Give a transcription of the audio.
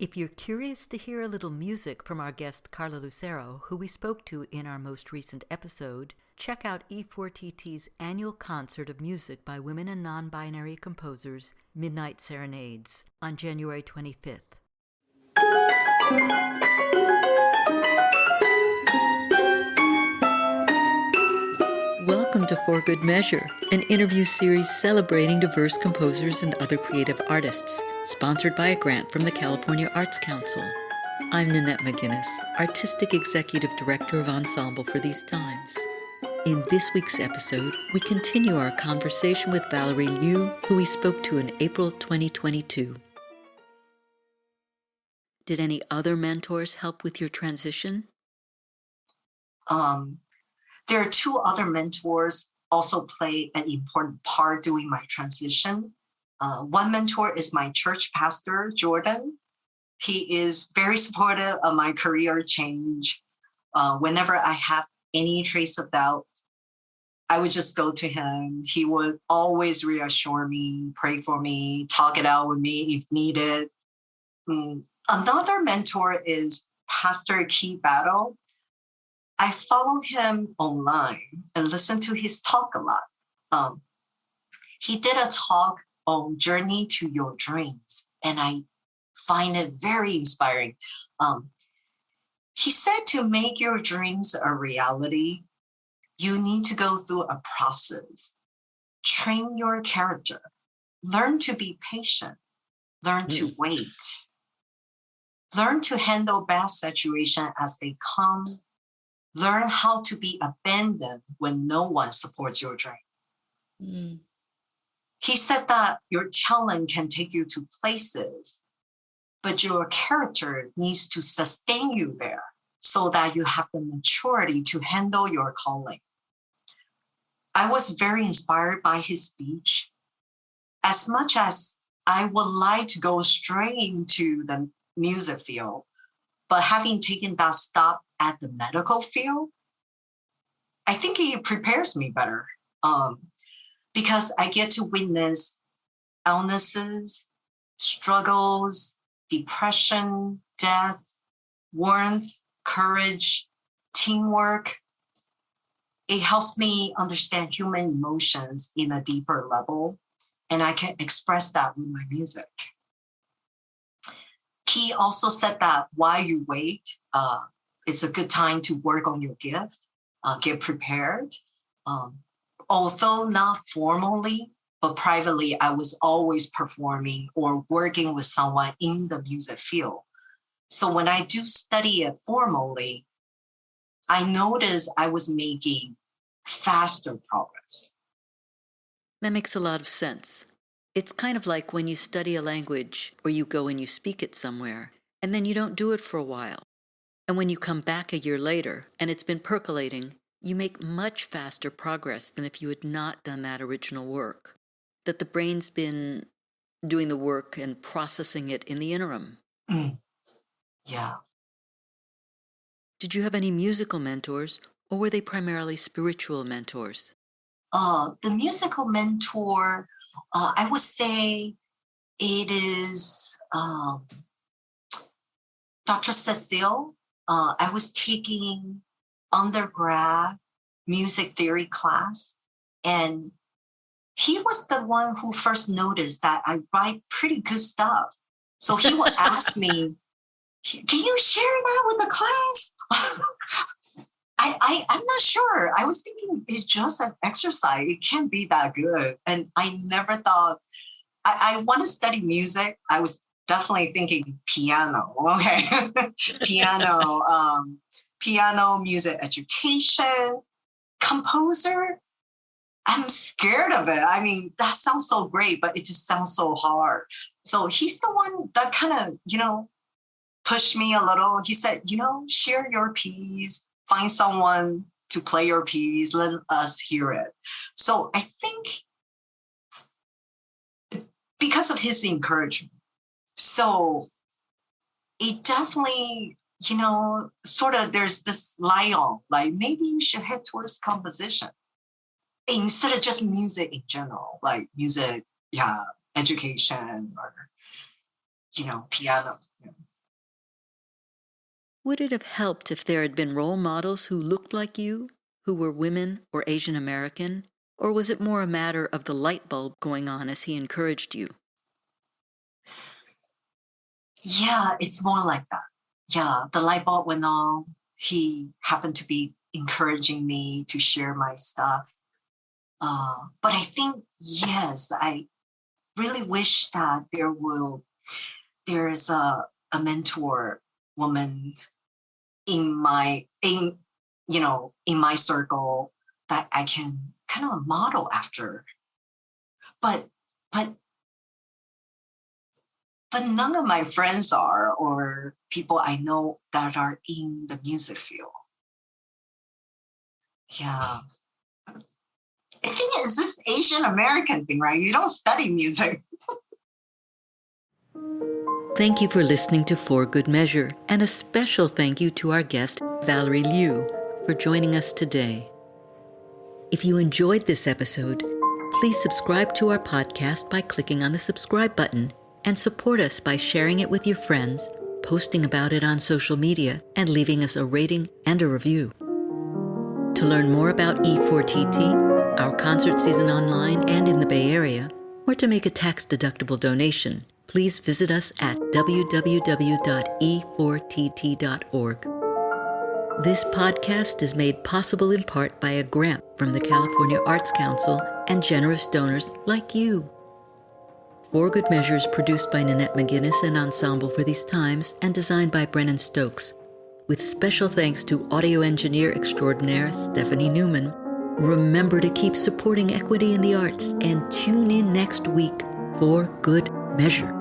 If you're curious to hear a little music from our guest Carla Lucero, who we spoke to in our most recent episode, check out E4TT's annual concert of music by women and non-binary composers, Midnight Serenades, on January 25th. Welcome to For Good Measure, an interview series celebrating diverse composers and other creative artists, sponsored by a grant from the California Arts Council. I'm Nanette McGuinness, Artistic Executive Director of Ensemble for these times. In this week's episode, we continue our conversation with Valerie Liu, who we spoke to in April 2022. Did any other mentors help with your transition? There are two other mentors also play an important part during my transition. One mentor is my church pastor, Jordan. He is very supportive of my career change. Whenever I have any trace of doubt, I would just go to him. He would always reassure me, pray for me, talk it out with me if needed. Another mentor is Pastor Key Battle. I follow him online and listen to his talk a lot. He did a talk on Journey to Your Dreams, and I find it very inspiring. He said to make your dreams a reality, you need to go through a process. Train your character. Learn to be patient. Learn to wait. Learn to handle bad situations as they come. Learn how to be abandoned when no one supports your dream. He said that your talent can take you to places, but your character needs to sustain you there so that you have the maturity to handle your calling. I was very inspired by his speech. As much as I would like to go straight into the music field, but having taken that stop at the medical field, I think it prepares me better because I get to witness illnesses, struggles, depression, death, warmth, courage, teamwork. It helps me understand human emotions in a deeper level, and I can express that with my music. He also said that while you wait, it's a good time to work on your gift, get prepared. Although not formally, but privately, I was always performing or working with someone in the music field. So when I do study it formally, I noticed I was making faster progress. That makes a lot of sense. It's kind of like when you study a language or you go and you speak it somewhere, and then you don't do it for a while. And when you come back a year later and it's been percolating, you make much faster progress than if you had not done that original work. That the brain's been doing the work and processing it in the interim. Yeah. Did you have any musical mentors, or were they primarily spiritual mentors? The musical mentor, I would say it is Dr. Cecile. I was taking undergrad music theory class, and he was the one who first noticed that I write pretty good stuff. So he would ask me, can you share that with the class? I'm not sure. I was thinking it's just an exercise. It can't be that good. And I never thought, I want to study music. I was definitely thinking piano, okay? Piano, music education, composer. I'm scared of it. I mean, that sounds so great, but it just sounds so hard. So he's the one that kind of, pushed me a little. He said, share your piece, find someone to play your piece, let us hear it. So I think because of his encouragement, so it definitely, sort of there's this light on, like maybe you should head towards composition instead of just music in general, like music, education or, piano. Would it have helped if there had been role models who looked like you, who were women or Asian American, or was it more a matter of the light bulb going on as he encouraged you? Yeah, it's more like that. Yeah, the light bulb went on. He happened to be encouraging me to share my stuff. But I think, yes, I really wish that there's a mentor woman in my circle that I can kind of model after. But none of my friends are, or people I know that are in the music field. Yeah. I think it's this Asian American thing, right? You don't study music. Thank you for listening to For Good Measure, and a special thank you to our guest, Valerie Liu, for joining us today. If you enjoyed this episode, please subscribe to our podcast by clicking on the subscribe button and support us by sharing it with your friends, posting about it on social media, and leaving us a rating and a review. To learn more about E4TT, our concert season online and in the Bay Area, or to make a tax-deductible donation, please visit us at www.e4tt.org. This podcast is made possible in part by a grant from the California Arts Council and generous donors like you. For Good Measure is produced by Nanette McGuinness and Ensemble for These Times and designed by Brennan Stokes, with special thanks to audio engineer extraordinaire Stephanie Neumann. Remember to keep supporting equity in the arts and tune in next week for Good Measure.